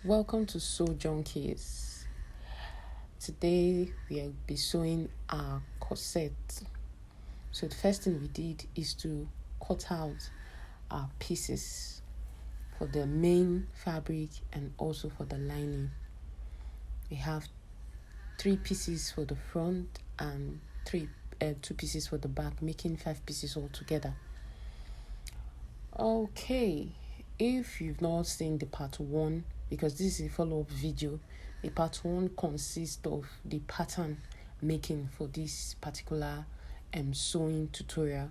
Welcome to Sew Junkies. Today we will be sewing our corset. So the first thing we did is to cut out our pieces for the main fabric and also for the lining. We have 3 pieces for the front and 2 pieces for the back, making 5 pieces altogether. Okay, if you've not seen the part 1, because this is a follow-up video, the part 1 consists of the pattern making for this particular sewing tutorial.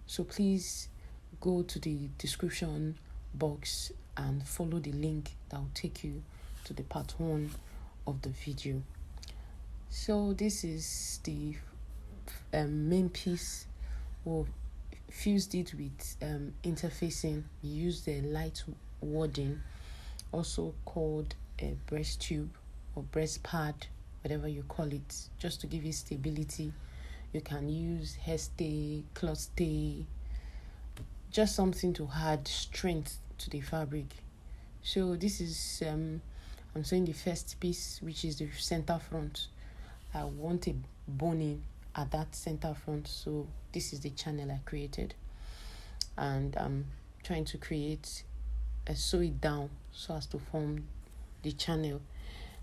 So please go to the description box and follow the link that will take you to the part 1 of the video. So this is the main piece. We'll fused it with interfacing. We used the light wadding, also called a breast tube or breast pad, whatever you call it, just to give it stability. You can use hair stay, cloth stay, just something to add strength to the fabric. So this is I'm sewing the first piece, which is the center front. I want a boning at that center front, so this is the channel I created, and I'm trying to sew it down so as to form the channel.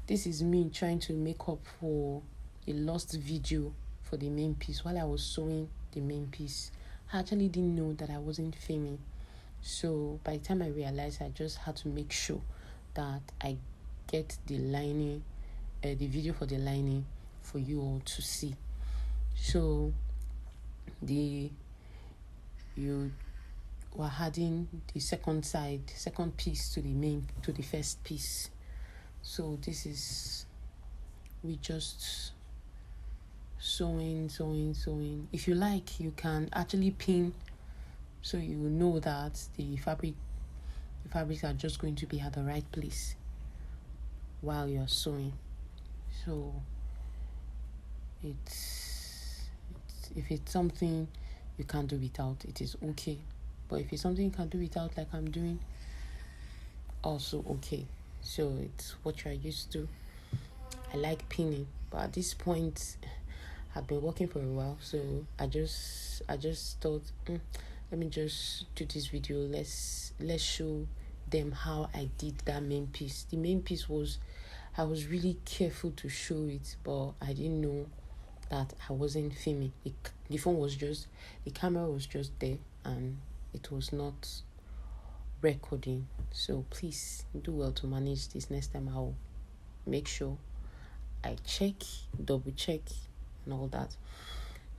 This is me trying to make up for the lost video for the main piece. While I was sewing the main piece, I actually didn't know that I wasn't filming, so by the time I realized, I just had to make sure that I get the lining, the video for the lining for you all to see. So you were adding the second piece to the first piece. So this is we just sewing. If you like, you can actually pin, so you know that the fabrics are just going to be at the right place while you're sewing. So if it's something you can't do without, it is okay. But if it's something you can do without, like I'm doing, also okay. So it's what you're used to. I like pinning, but at this point I've been working for a while, so I just thought, let me just do this video. Let's show them how I did that main piece. The main piece I was really careful to show it, but I didn't know that I wasn't filming. The camera was just there and it was not recording. So please do well to manage this. Next time I'll make sure I double check and all that.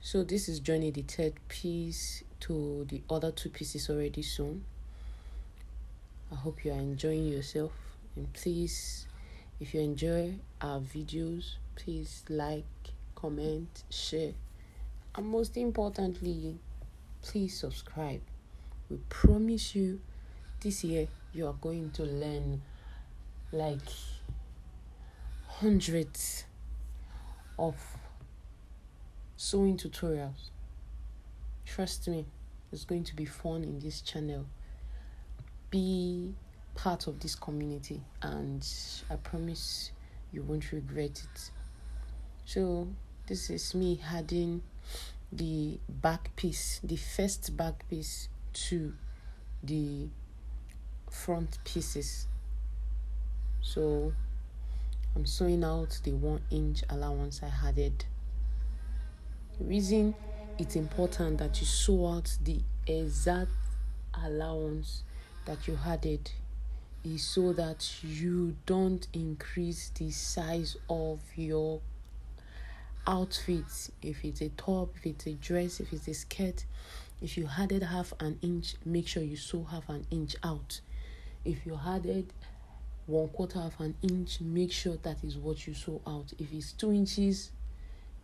So this is joining the third piece to the other 2 pieces already sewn. I hope you are enjoying yourself, and please, if you enjoy our videos, please like, comment, share, and most importantly, please subscribe. We promise you this year you are going to learn like hundreds of sewing tutorials. Trust me, it's going to be fun in this channel. Be part of this community, and I promise you won't regret it. So this is me adding the back piece, the first back piece, to the front pieces. So I'm sewing out the 1-inch allowance I added. The reason it's important that you sew out the exact allowance that you added is so that you don't increase the size of your outfit. If it's a top, if it's a dress, if it's a skirt, if you added half an inch, make sure you sew half an inch out. If you added 1/4 of an inch, make sure that is what you sew out. If it's 2 inches,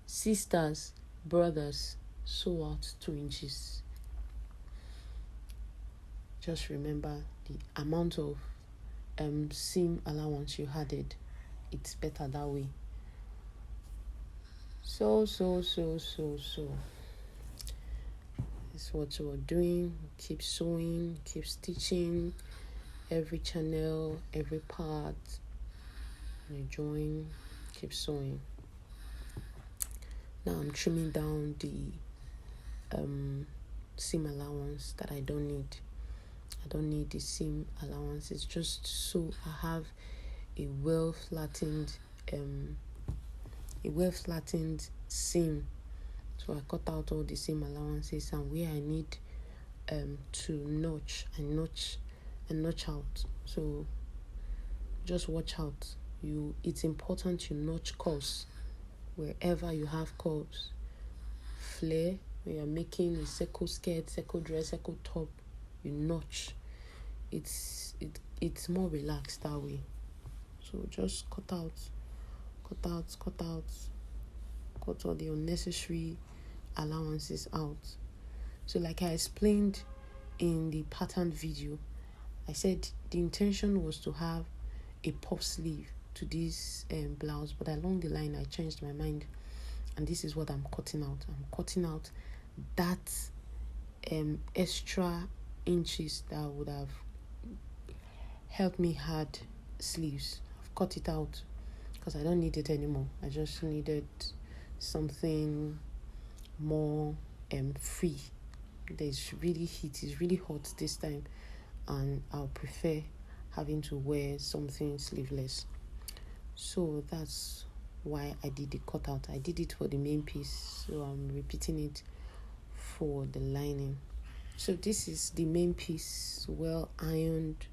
sisters, brothers, sew out 2 inches. Just remember the amount of seam allowance you added. It's better that way. So it's what we're doing. Keep sewing, keep stitching every channel, every part, I join, keep sewing. Now I'm trimming down the seam allowance that I don't need. I don't need the seam allowance. It's just so I have a well flattened seam. So I cut out all the seam allowances, and where I need to notch, I notch out. So just watch out. It's important you notch curves wherever you have curves. Flare, when you're making a circle skirt, circle dress, circle top, you notch. It's more relaxed that way. So just cut all the unnecessary allowances out. So like I explained in the pattern video, I said the intention was to have a puff sleeve to this blouse, but along the line I changed my mind, and this is what I'm cutting out. I'm cutting out that extra inches that would have helped me add sleeves. I've cut it out because I don't need it anymore. I just needed something more free. There's really heat, it's really hot this time, and I'll prefer having to wear something sleeveless. So that's why I did the cutout. I did it for the main piece, so I'm repeating it for the lining. So this is the main piece, well ironed,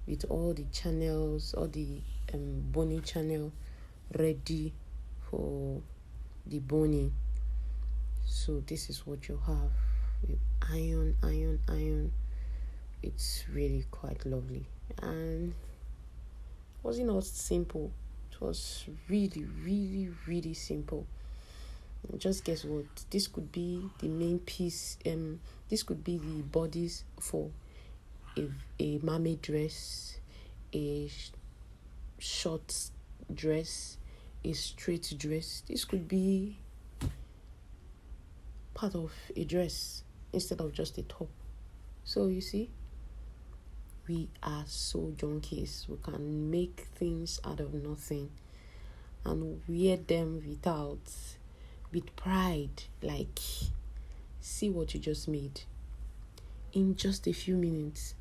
with all the channels, all the boning channel ready for the boning. So this is what you have. You iron. It's really quite lovely. And was it not simple? It was really, really, really simple. Just guess what? This could be the main piece. This could be the bodies for a mermaid dress, a short dress, a straight dress. This could be part of a dress instead of just a top. So you see, we are so junkies. We can make things out of nothing and wear them with pride. Like, see what you just made in just a few minutes.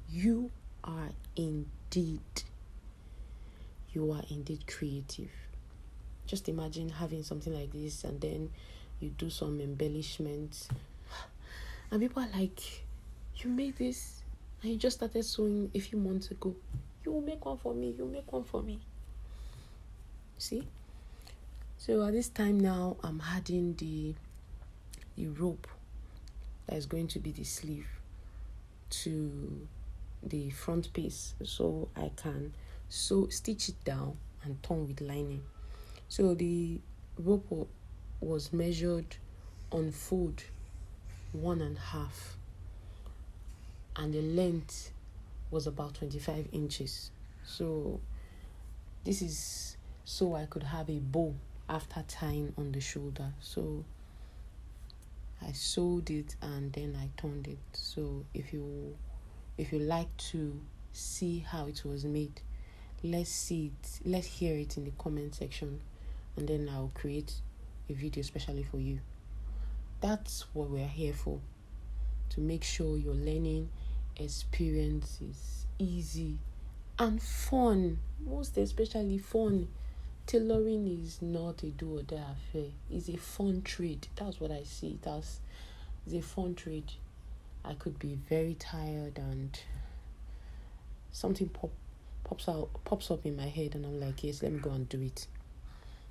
You are indeed creative. Just imagine having something like this, and then you do some embellishments, and people are like, you made this and you just started sewing a few months ago. You will make one for me. See? So at this time now, I'm adding the rope that is going to be the sleeve to the front piece, so I can stitch it down and turn with lining. So the rope was measured on fold 1.5, and the length was about 25 inches. So this is so I could have a bow after tying on the shoulder. So I sewed it and then I turned it. So if you like to see how it was made, let's hear it in the comment section, and then I'll create a video especially for you. That's what we're here for, to make sure your learning experience is easy and fun, most especially fun. Tailoring is not a do or die affair. It's a fun trade. That's what I see it as. It's a fun trade. I could be very tired and something pops up in my head, and I'm like, yes, let me go and do it.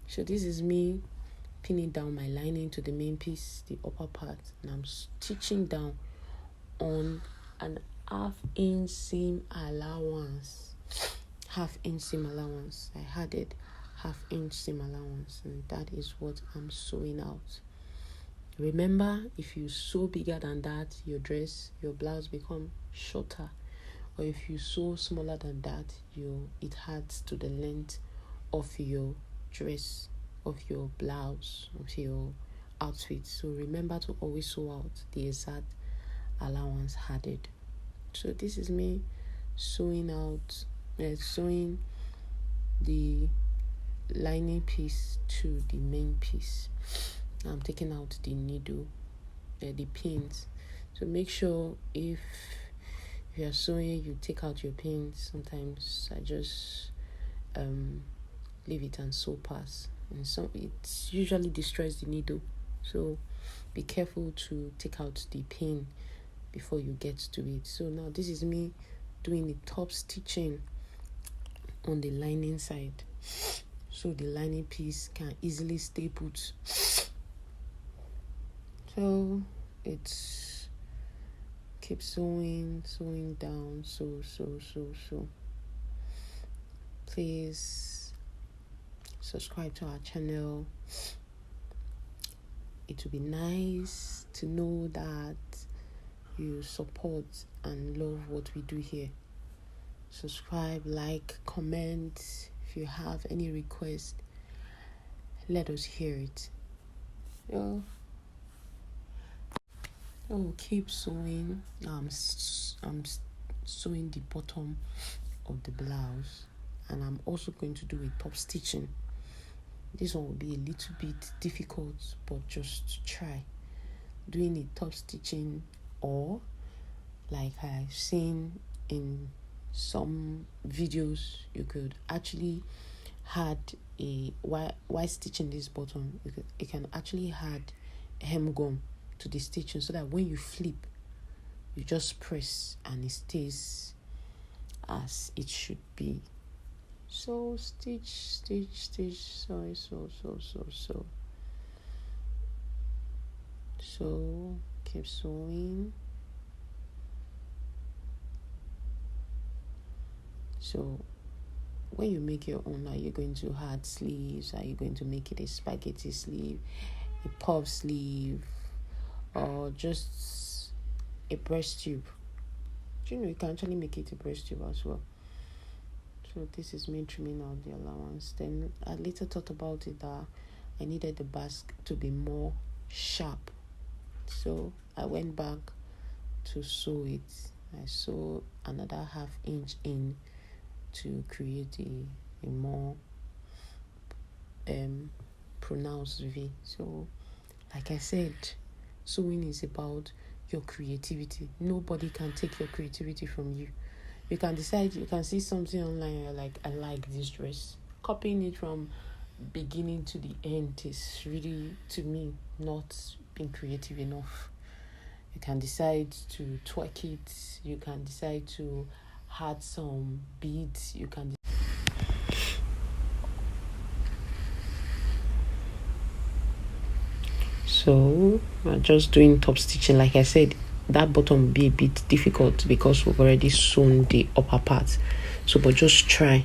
So this is me pinning down my lining to the main piece, the upper part, and I'm stitching down on an half-inch seam allowance. I added half-inch seam allowance, and that is what I'm sewing out. Remember, if you sew bigger than that, your blouse become shorter, or if you sew smaller than that, it adds to the length of your dress, of your blouse, of your outfit. So remember to always sew out the exact allowance added. So this is me sewing the lining piece to the main piece. I'm taking out the needle, the pins. So make sure if you are sewing, you take out your pins. Sometimes I just leave it and sew pass, and so it usually destroys the needle. So be careful to take out the pin before you get to it. So now this is me doing the top stitching on the lining side, so the lining piece can easily stay put. So it's keep sewing down, so please subscribe to our channel. It would be nice to know that you support and love what we do here. Subscribe, like, comment. If you have any request, let us hear it. Keep sewing. I'm sewing the bottom of the blouse, and I'm also going to do a top stitching. This one will be a little bit difficult, but just try doing a top stitching, or like I've seen in some videos, you could actually add while stitching this bottom, you can actually add hem gum to the stitching, so that when you flip, you just press and it stays as it should be. So stitch, so keep sewing. So when you make your own, are you going to add sleeves? Are you going to make it a spaghetti sleeve, a puff sleeve, or just a breast tube? You can actually make it a breast tube as well. So this is me trimming out the allowance. Then I later thought about it that I needed the basque to be more sharp, so I went back to sew it. I sew another 1/2 inch in to create a more pronounced V. So like I said, sewing is about your creativity. Nobody can take your creativity from you. You can decide, you can see something online, you're like, I like this dress. Copying it from beginning to the end is really, to me, not being creative enough. You can decide to twerk it, you can decide to add some beads, you can. So I'm just doing top stitching. Like I said, that bottom will be a bit difficult because we've already sewn the upper part. So but just try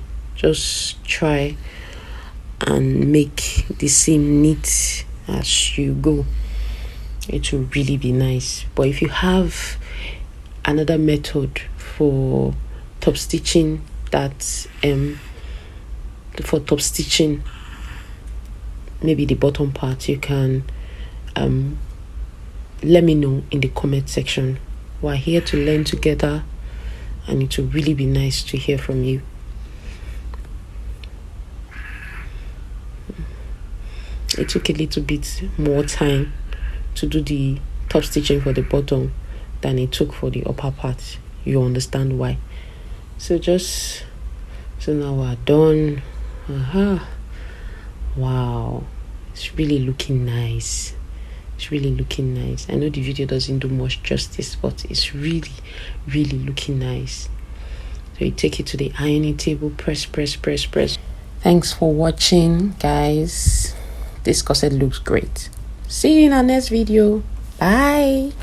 and make the seam neat as you go. It will really be nice. But if you have another method for top stitching, maybe the bottom part, you can let me know in the comment section. We're here to learn together, and it will really be nice to hear from you. It took a little bit more time to do the top stitching for the bottom than it took for the upper part. You understand why. So now we're done. Wow, it's really looking nice. It's really looking nice. I know the video doesn't do much justice, but it's really looking nice. So you take it to the ironing table, press. Thanks for watching, guys. This corset looks great. See you in our next video. Bye.